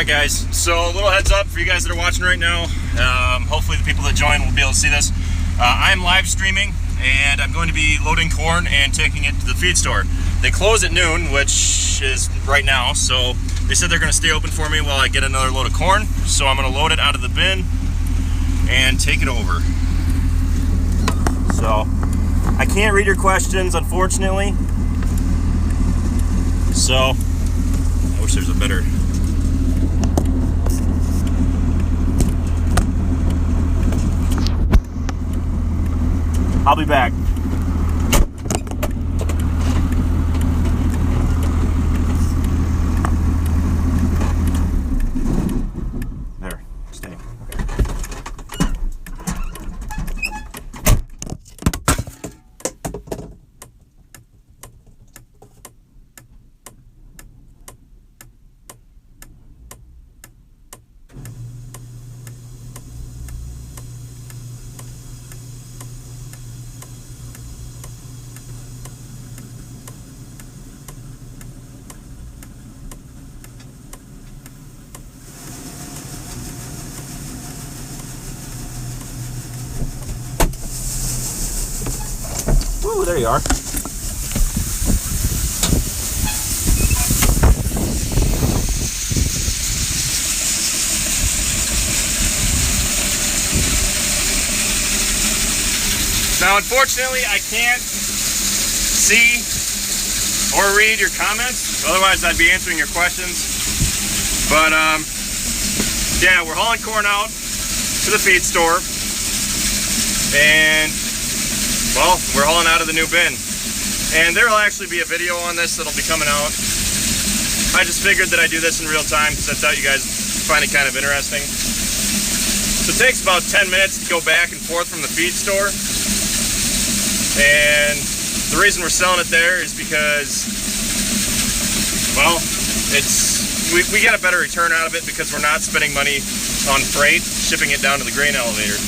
Alright guys, so a little heads up for you guys that are watching right now. Hopefully the people that join will be able to see this. I'm live streaming and I'm going to be loading corn and taking it to the feed store. They close at noon, which is right now, so they said they're going to stay open for me while I get another load of corn. So I'm going to load it out of the bin and take it over. So I can't read your questions, unfortunately. So I wish there's a better... I'll be back. There, stay. Okay. Ooh, there you are. Now, unfortunately, I can't see or read your comments. Otherwise, I'd be answering your questions. But, yeah, we're hauling corn out to the feed store. And... well, we're hauling out of the new bin. And there will actually be a video on this that'll be coming out. I just figured that I'd do this in real time because I thought you guys find it kind of interesting. So it takes about 10 minutes to go back and forth from the feed store. And the reason we're selling it there is because, well, we get a better return out of it because we're not spending money on freight, shipping it down to the grain elevator.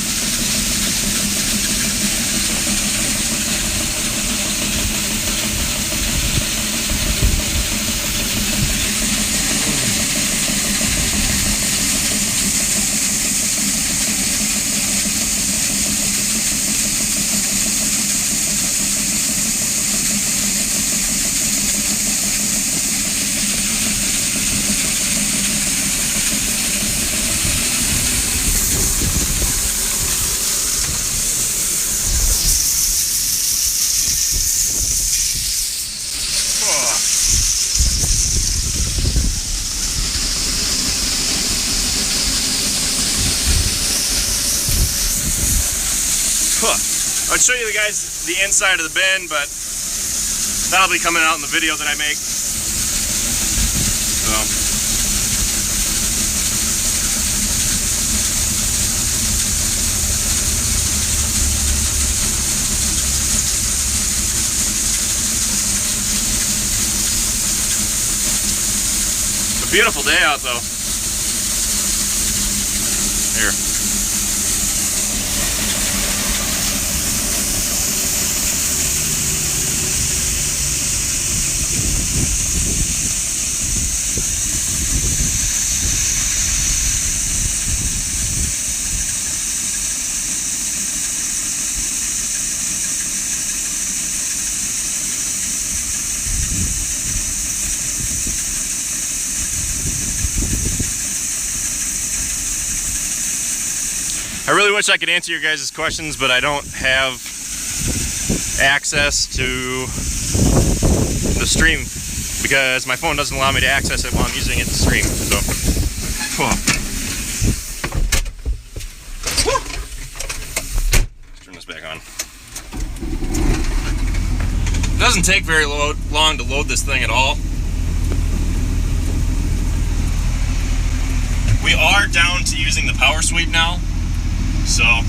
I'll show you guys the inside of the bin, but that'll be coming out in the video that I make. So. It's a beautiful day out though. Here. I really wish I could answer your guys' questions, but I don't have access to the stream because my phone doesn't allow me to access it while I'm using it to stream. So, let's turn this back on. It doesn't take very long to load this thing at all. We are down to using the power sweep now. So,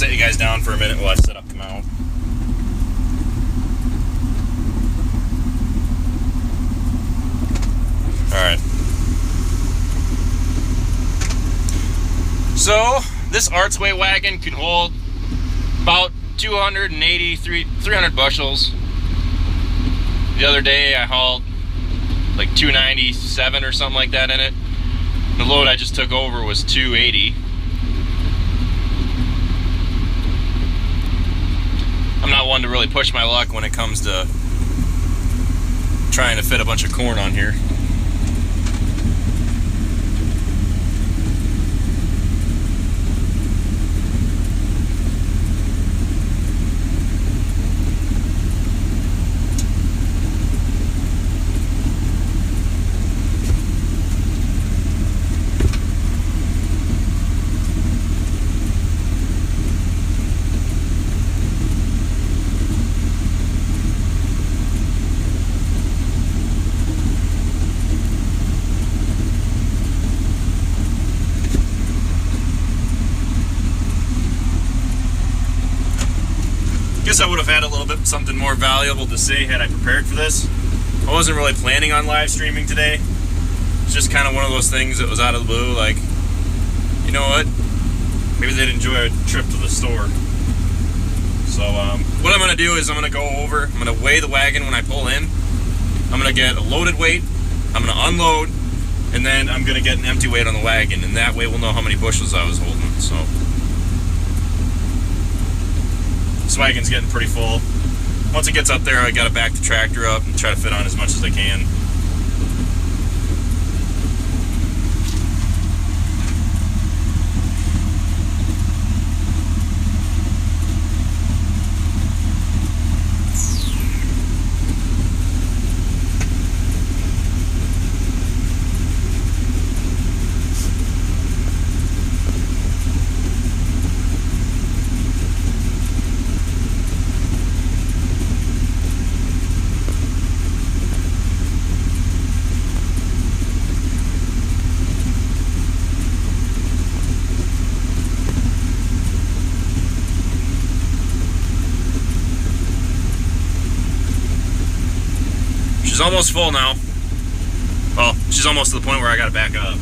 set you guys down for a minute while I set up the mount. Alright. So, this Artsway wagon can hold about 280, 300 bushels. The other day I hauled like 297 or something like that in it. The load I just took over was 280. I'm not one to really push my luck when it comes to trying to fit a bunch of corn on here. Guess I would have had a little bit something more valuable to say had I prepared for this. I wasn't really planning on live streaming today. It's just kind of one of those things that was out of the blue, like, you know what? Maybe they'd enjoy a trip to the store. So what I'm going to do is I'm going to go over, I'm going to weigh the wagon when I pull in. I'm going to get a loaded weight, I'm going to unload, and then I'm going to get an empty weight on the wagon, and that way we'll know how many bushels I was holding. So this wagon's getting pretty full. Once it gets up there, I got to back the tractor up and try to fit on as much as I can. She's almost full now. Well, she's almost to the point where I gotta back up.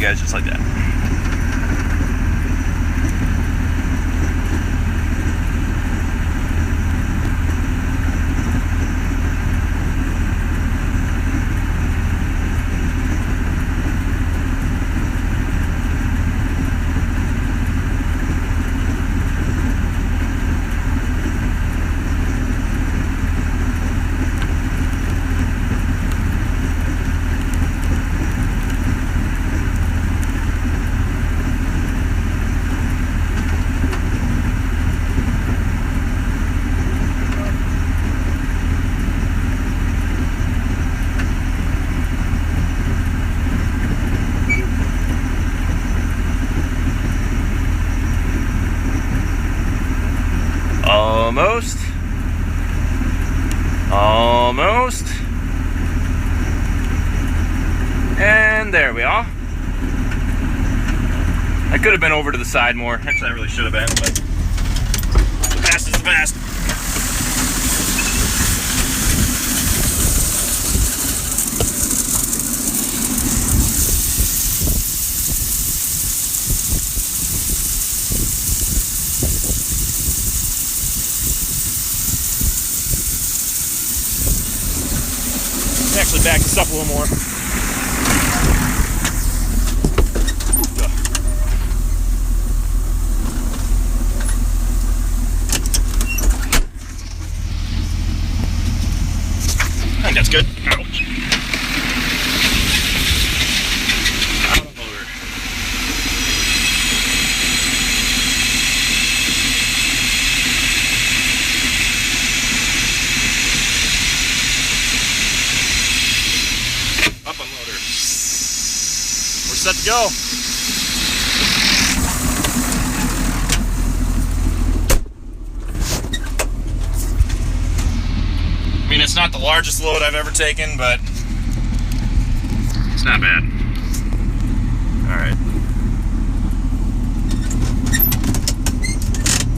Guys, just like that. Almost. Almost. And there we are. I could have been over to the side more. Actually, I really should have been, but the past is the past. Actually back this up a little more. think that's good. Ouch. Out of motor. Up on loader. We're set to go. I mean, it's not the largest load I've ever taken, but it's not bad. All right.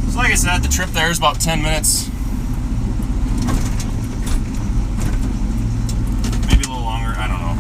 So like I said, the trip there is about 10 minutes. Maybe a little longer, I don't know.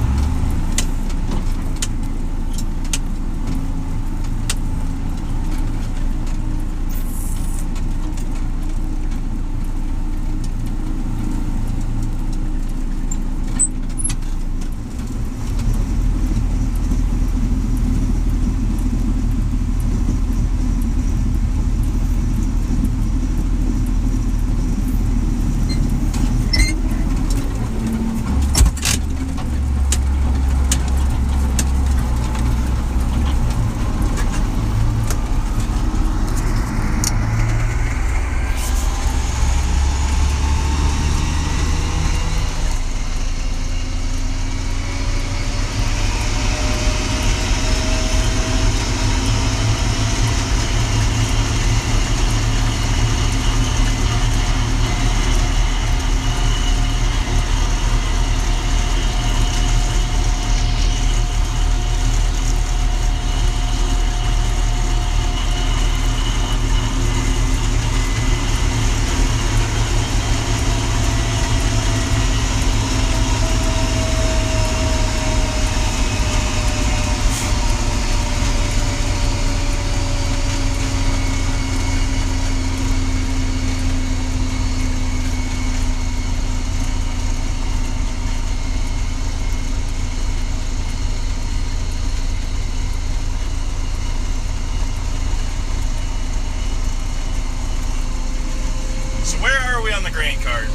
So where are we on the grain cart?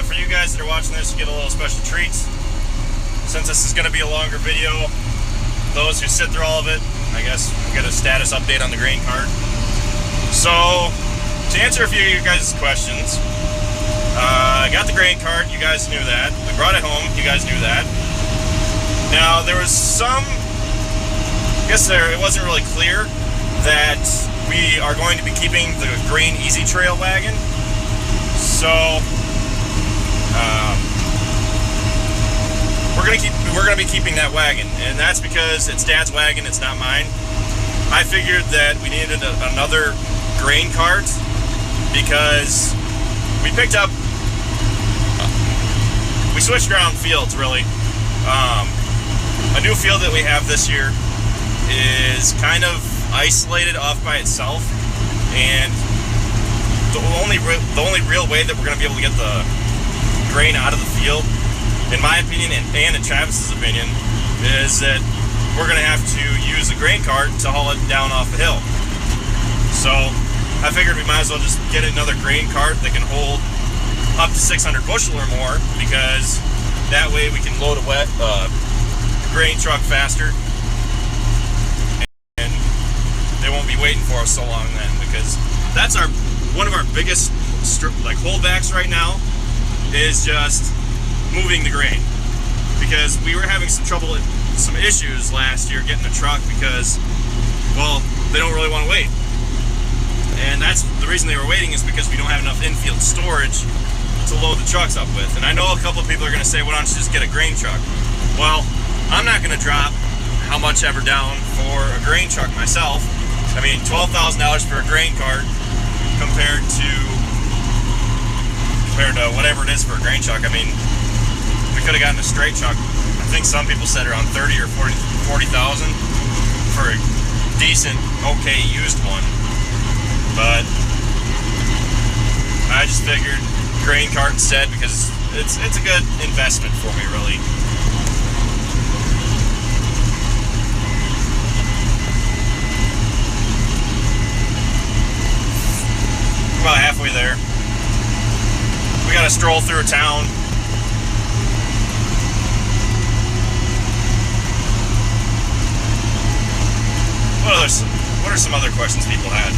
For you guys that are watching this, you get a little special treats. Since this is going to be a longer video, those who sit through all of it, I guess we'll get a status update on the grain cart. So, to answer a few of you guys' questions, I got the grain cart, you guys knew that. We brought it home, you guys knew that. Now, there was some, it wasn't really clear that we are going to be keeping the grain easy trail wagon. So, we're gonna be keeping that wagon, and that's because it's Dad's wagon, it's not mine. I figured that we needed another grain cart because we switched around fields really. A new field that we have this year is kind of isolated off by itself, and the only real way that we're going to be able to get the grain out of the field, in my opinion and in Travis's opinion, is that we're going to have to use a grain cart to haul it down off the hill. So I figured we might as well just get another grain cart that can hold up to 600 bushel or more, because that way we can load a grain truck faster, and they won't be waiting for us so long then, because that's one of our biggest holdbacks right now is just moving the grain, because we were having some issues last year getting a truck because, well, they don't really want to wait. And that's the reason they were waiting, is because we don't have enough infield storage to load the trucks up with. And I know a couple of people are going to say, why don't you just get a grain truck? Well, I'm not going to drop how much ever down for a grain truck myself. I mean, $12,000 for a grain cart compared to whatever it is for a grain truck. I mean, we could have gotten a straight truck. I think some people said around 30 or 40,000 for a decent, okay used one. But I just figured grain cart instead, because it's a good investment for me, really. We're about halfway there. We gotta stroll through a town, what are some other questions people had?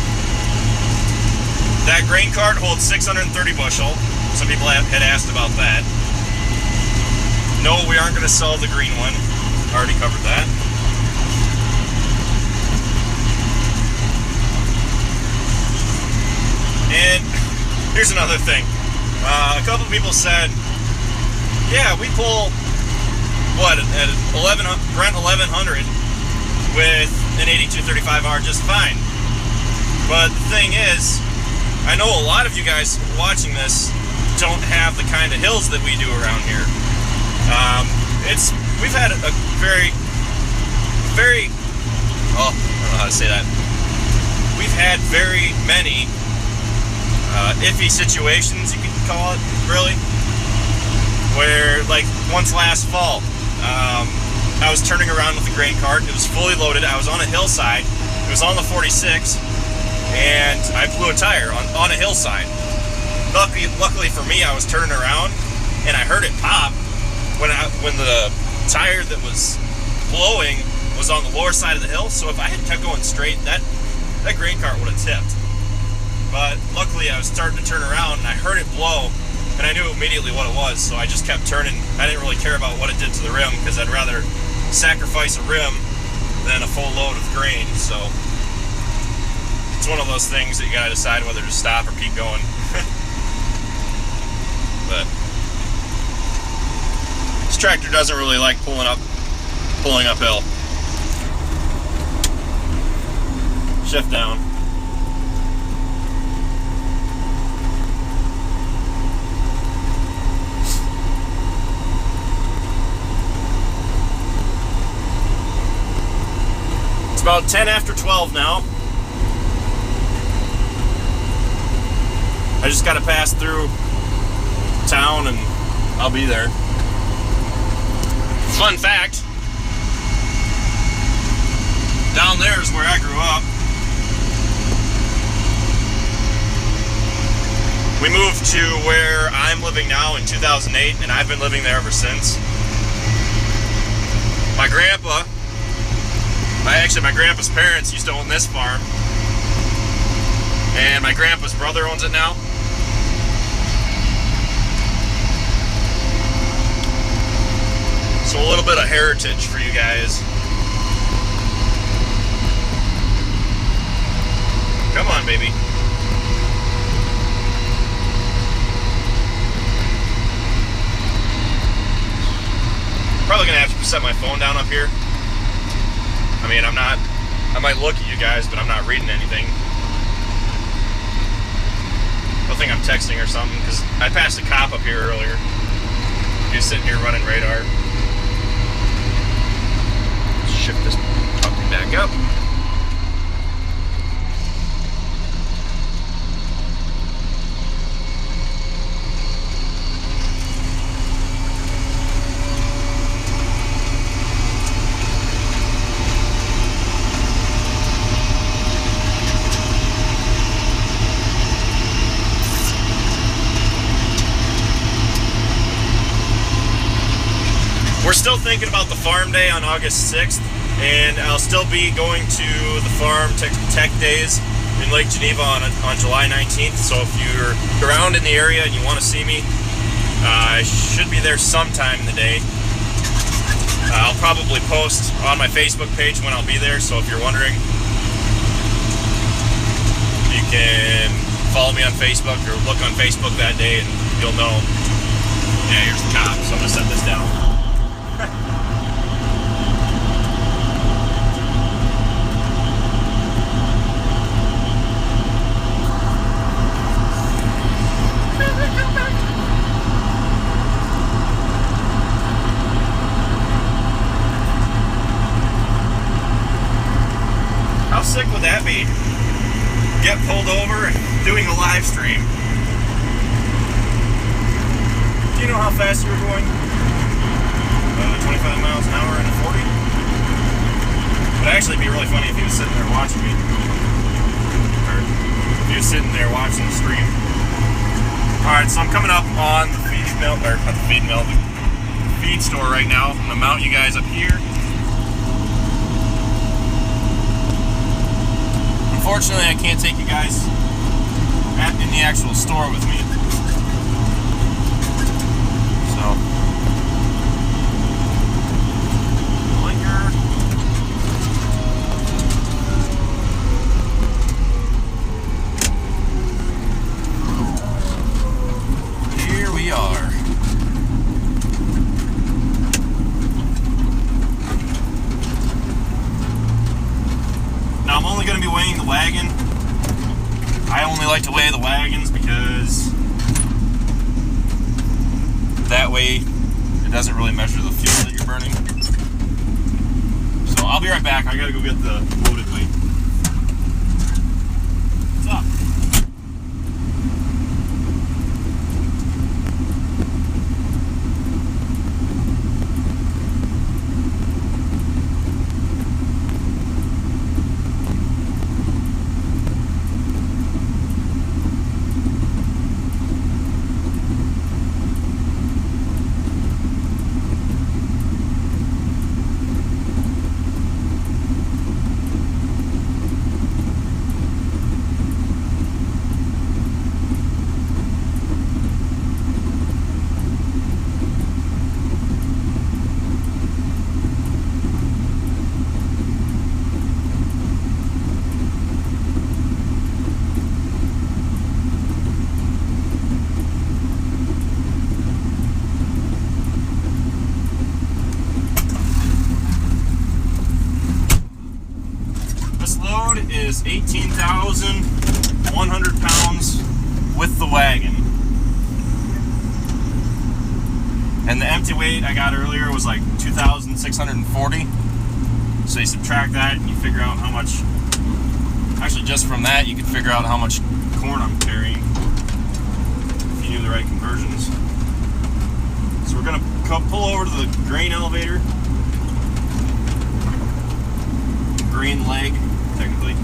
That grain cart holds 630 bushel. Some people had asked about that. No, we aren't going to sell the green one. Already covered that. And here's another thing. A couple of people said, yeah, we pull, what, at 1100 with an 8235R just fine. But the thing is, I know a lot of you guys watching this don't have the kind of hills that we do around here. We've had a very, well, I don't know how to say that. We've had very many iffy situations, you could call it, really, where, like, once last fall, I was turning around with the grain cart. It was fully loaded. I was on a hillside. It was on the 46, and I blew a tire on a hillside. Luckily for me, I was turning around, and I heard it pop when the tire that was blowing was on the lower side of the hill. So if I had kept going straight, that grain cart would have tipped. But luckily I was starting to turn around and I heard it blow and I knew immediately what it was, so I just kept turning. I didn't really care about what it did to the rim because I'd rather sacrifice a rim than a full load of grain. So it's one of those things that you gotta decide whether to stop or keep going. But this tractor doesn't really like pulling uphill. Shift down. It's about 10 after 12 now. I just got to pass through town and I'll be there. Fun fact, down there is where I grew up. We moved to where I'm living now in 2008, and I've been living there ever since. My grandpa's parents used to own this farm, and my grandpa's brother owns it now. So a little bit of heritage for you guys. Come on, baby. Probably gonna have to set my phone down up here. I mean, I might look at you guys, but I'm not reading anything. I think I'm texting or something, because I passed a cop up here earlier. He was sitting here running radar. Shift this puppy back up. We're still thinking about the farm day on August 6th, and I'll still be going to the farm tech days in Lake Geneva on July 19th. So if you're around in the area and you want to see me, I should be there sometime in the day. I'll probably post on my Facebook page when I'll be there, so if you're wondering, you can follow me on Facebook or look on Facebook that day and you'll know. Yeah, here's the cop, so I'm going to set this down. How sick would that be? Get pulled over and doing a live stream. Do you know how fast you were going? 25 miles an hour in a 40? It'd actually be really funny if he was sitting there watching me. Or if he was sitting there watching the stream. Alright, so I'm coming up on the feed mill, or not the feed mill, the feed store right now. I'm going to mount you guys up here. unfortunately, I can't take you guys in the actual store with me. So, blinker. Here we are. Now I'm only going to be weighing the wagon. I only like to weigh the wagons because that way it doesn't really measure the fuel that you're burning. So I'll be right back. I gotta go get the loaded weight. What's up? Is 18,100 pounds with the wagon. And the empty weight I got earlier was like 2,640. So you subtract that and you figure out how much, actually just from that you can figure out how much corn I'm carrying if you knew the right conversions. So we're gonna pull over to the grain elevator. Grain leg, technically.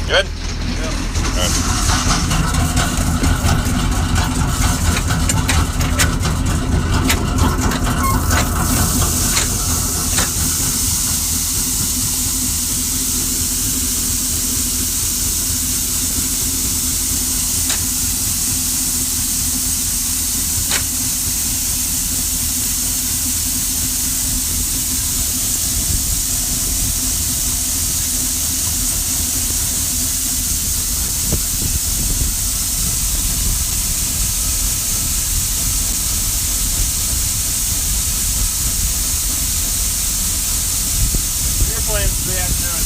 Good? Yeah. All right. Plans for the afternoon.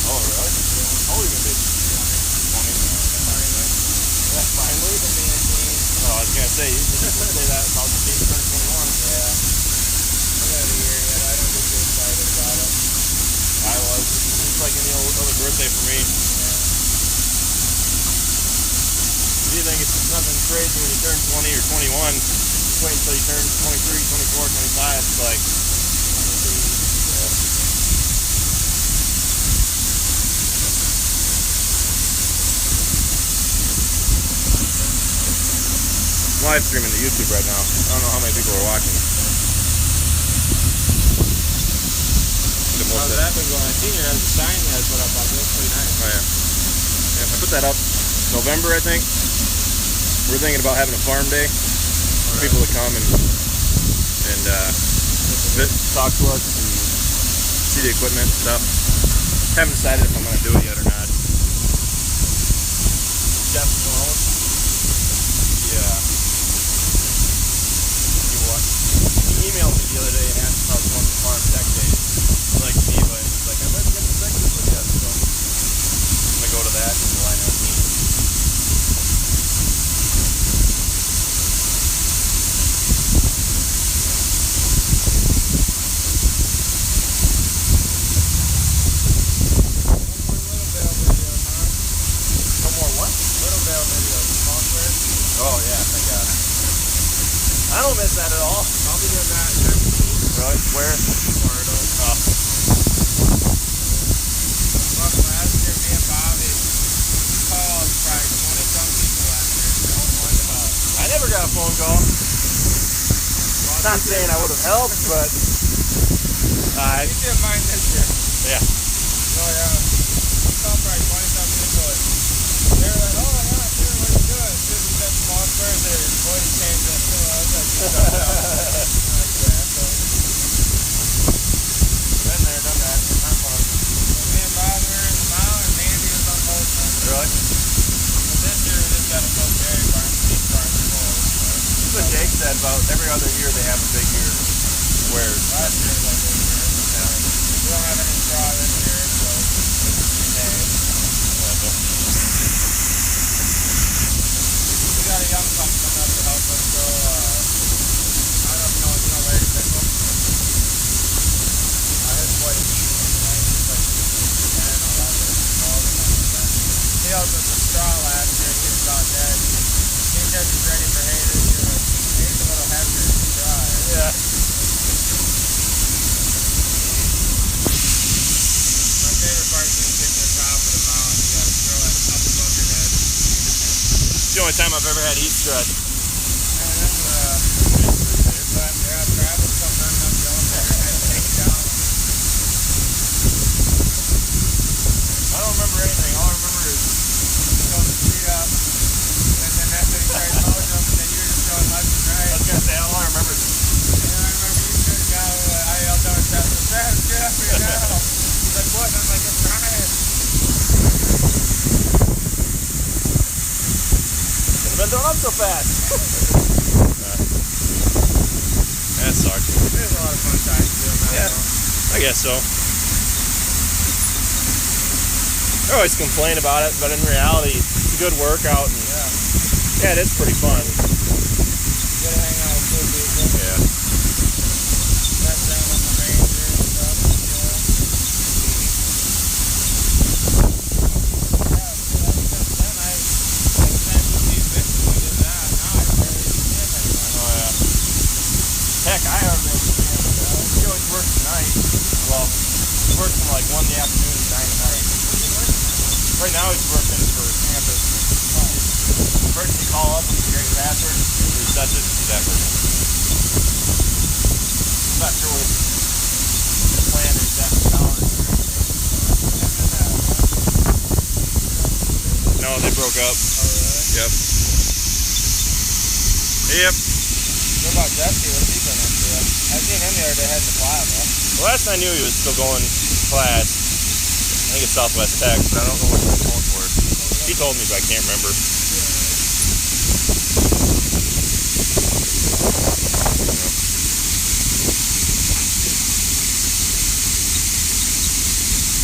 Oh, really? How old are you going to be? 20? That's fine. Oh, I was going to say, you should say that about the being 21. Yeah. I got a year yet. I don't get too excited about it. I was. It's like any other birthday for me. You think it's nothing crazy when you turn 20 or 21. Just wait until you turn 23, 24, 25. It's like, I'm live streaming to YouTube right now. I don't know how many people are watching. How's that been going? I seen it as a sign you guys put up on this. Pretty nice. Oh, yeah. Yeah, I put that up November, I think. We're thinking about having a farm day for people to come and talk to us and see the equipment and stuff. Haven't decided if I'm going to do it yet or not. Jeff Sloan. Yeah. You what? He emailed me the other day and asked if I was going to Farm Tech Days. Like Neva, and he's like, I'd like to get some pictures with you. So I'm gonna go to that in July 19th. Oh yeah, thank God. I don't miss that at all. I'll be doing that next week. Really? Where? Florida. Oh. Look, last year, me and Bobby, we called probably 20-some people last year. No one to help. I never got a phone call. Not saying I would have helped, but You did mine this year. yeah. Oh yeah. We called probably 20-some people. They were like, oh yeah, sure, what are you doing? As soon as we said small squares, their voice changed. I was like, you shut up. Been there, done that. Not fun. Me and Bob were in the mountain, and Mandy was on both sides. Really? But this year we just got a full dairy farm, beef farm, full. That's what Jake said about every other year they have a big year. Where? Last year was like this year. Yeah. We don't have any straw this year, so we got a young pup coming up to help us go. I don't know if you know Larry Pickle. His wife, he's like 10, 11, 12 or something like that. He helped us with straw last year, and he was about dead. He said he's ready for hay this year. Hay's a little heavier than straw. Yeah. My favorite part is when you get to the top of the mountain, you gotta throw it up above your head. It's the only time I've ever had heat stress. And then Travis come running up the elevator and had to take it down. I don't remember anything. All I remember is Going the speed up. And then that's when he started mowing them, and then you were just going left and right. I was gonna say all I remember is And then I remember you sitting down, I yelled down to Travis, Travis, get up here now. He's like, what? And I'm like, I'm trying. I've been going up so fast. That sucked. There's a lot of fun times doing that. Yeah. Though. I guess so. I always complain about it, but in reality, it's a good workout, and yeah, it is pretty fun. You gotta hang out with cool people. Yeah. Mess down on the Ranger and stuff. Yeah, since then I essentially missing when I did that. Now I barely even see him anymore. Oh yeah. Heck, I hardly ever see him. He always works at night. Well, he works from like 1 in the afternoon to 9 at night. Right now he's working for campus. First you call up with the great bastard, he resets it to see that person. I'm not sure what his plan is after college. No, they broke up. Oh, really? Yep. Yep. What about Jesse? What's he been up to? I seen him the other day heading to Plaza. Well, last I knew he was still going to class. I think it's Southwest Tech, but I don't know what he's going for. He told me, but I can't remember.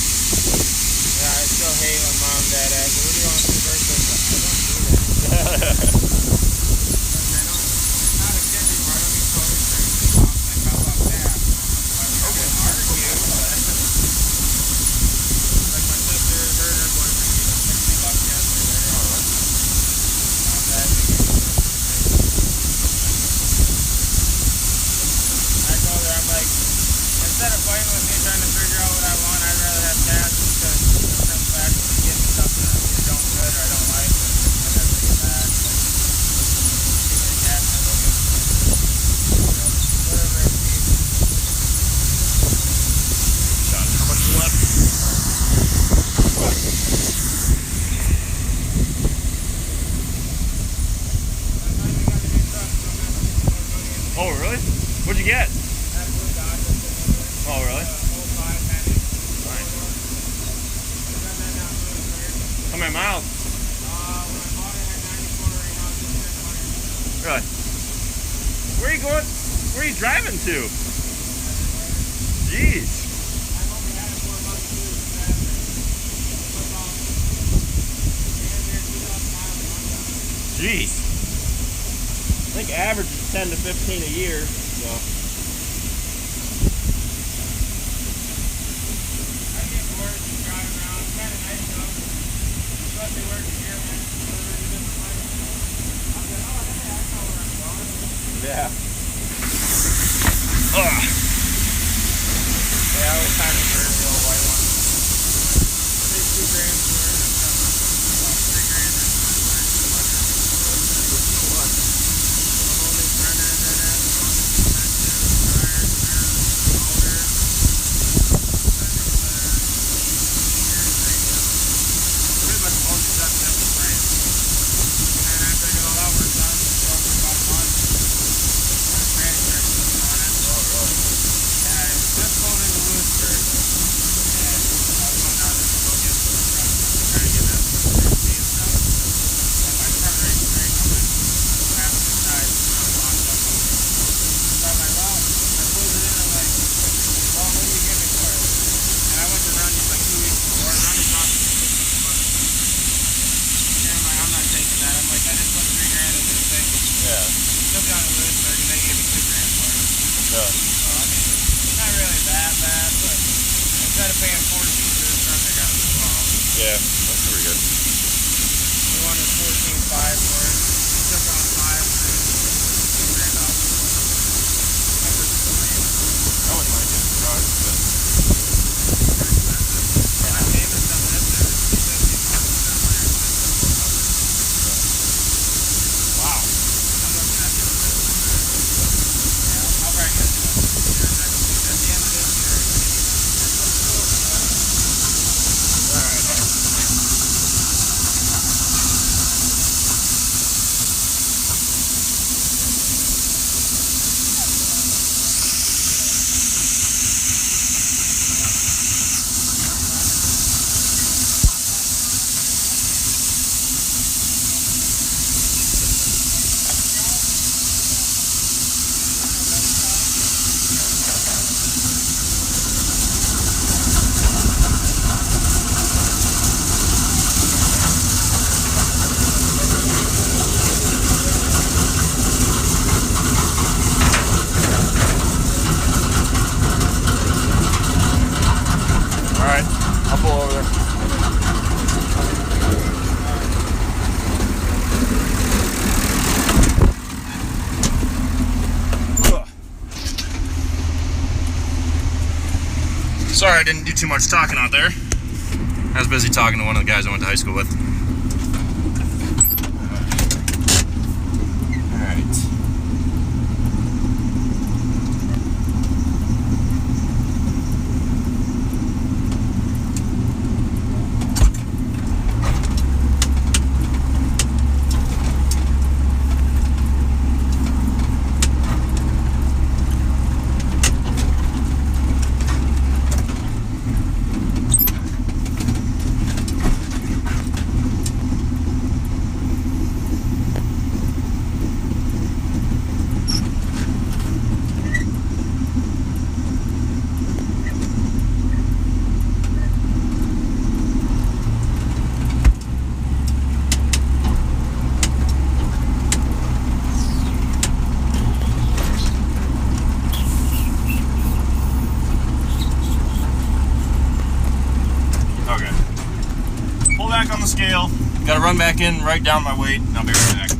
Yeah, I still hate when mom and dad ask me, what do you want to do first? I don't do that. I'm not a kid anymore. I don't need toys or anything. Mom's like, how about that? I'm like, I wouldn't argue, but like my sister, her and her boyfriend gave me $60 yesterday. Mom and dad didn't give me I told her, I'm like, instead of fighting with me trying to figure out what I want, I'd rather have cash because it comes back to me getting something that I either don't good or I don't like, and I gotta take it back. too. Jeez. Jeez. I think average is 10 to 15 a year. So. I get bored just driving around. It's kind of nice though. Especially working here, man. Delivering to different places. I'm like, oh, hey, I know where I'm going. Yeah. Yeah, I was kind of for the old white one. I think 2 grand for it. About 3 grand or Yeah, that's pretty good. we wanted 14.5 for it. We took on 5 and then 2 grand off. I wouldn't mind getting a truck, but I gave us some this there. wow. I'm looking at this. Yeah, I'll probably get it at the end of this year. Alright, I'll pull over there. Sorry I didn't do too much talking out there. I was busy talking to one of the guys I went to high school with. Alright. Back on the scale. Gotta run back in, write down my weight, and I'll be right back.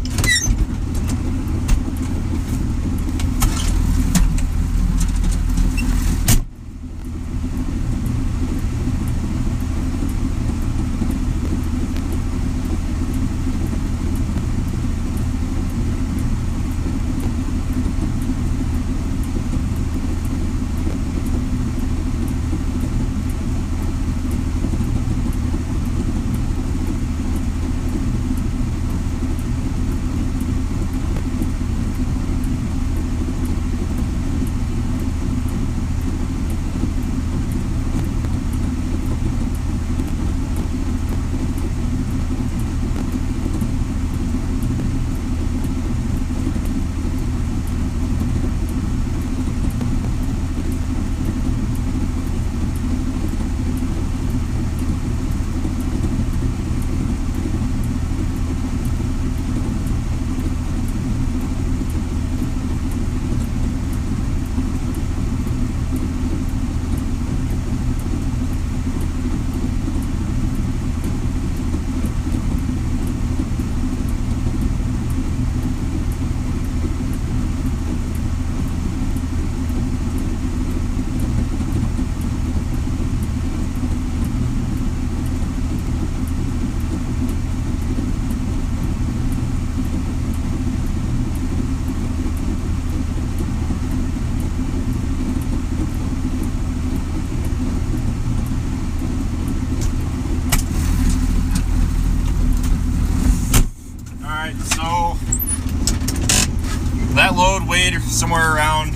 that load weighed somewhere around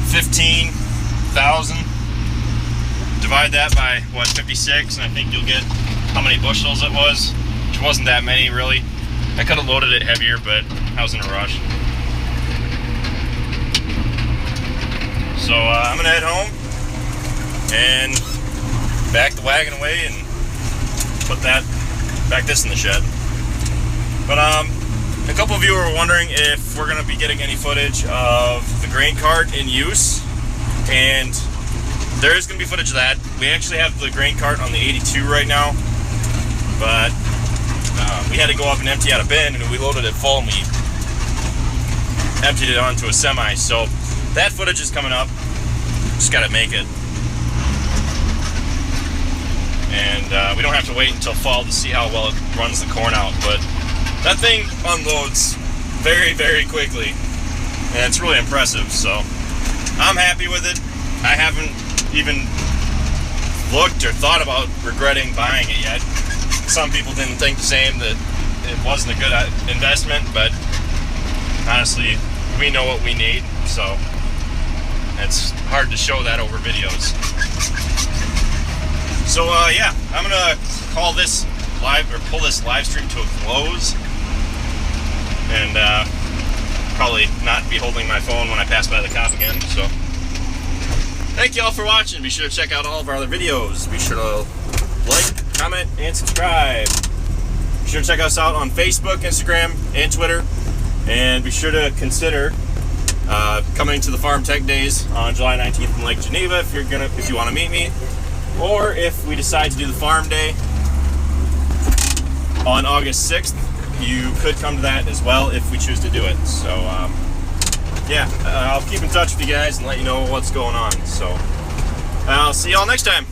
15,000. Divide that by what, 56, and I think you'll get how many bushels it was, which wasn't that many really. I could have loaded it heavier, but I was in a rush. So I'm gonna head home and back the wagon away and back this in the shed. But a couple of you were wondering if we're gonna be getting any footage of the grain cart in use, and there is gonna be footage of that. We actually have the grain cart on the 82 right now, but we had to go up and empty out a bin, and we loaded it full and we emptied it onto a semi. So that footage is coming up. Just gotta make it. And we don't have to wait until fall to see how well it runs the corn out, but that thing unloads very, very quickly, and it's really impressive. So I'm happy with it. I haven't even looked or thought about regretting buying it yet. Some people didn't think the same, that it wasn't a good investment, but honestly, we know what we need, so it's hard to show that over videos. So yeah, I'm gonna call this pull this live stream to a close, and probably not be holding my phone when I pass by the cop again. So thank you all for watching. Be sure to check out all of our other videos. Be sure to like, comment, and subscribe. Be sure to check us out on Facebook, Instagram, and Twitter, and be sure to consider coming to the Farm Tech Days on July 19th in Lake Geneva if you want to meet me, or if we decide to do the Farm Day on August 6th, you could come to that as well if we choose to do it. So yeah, I'll keep in touch with you guys and let you know what's going on. So I'll see y'all next time.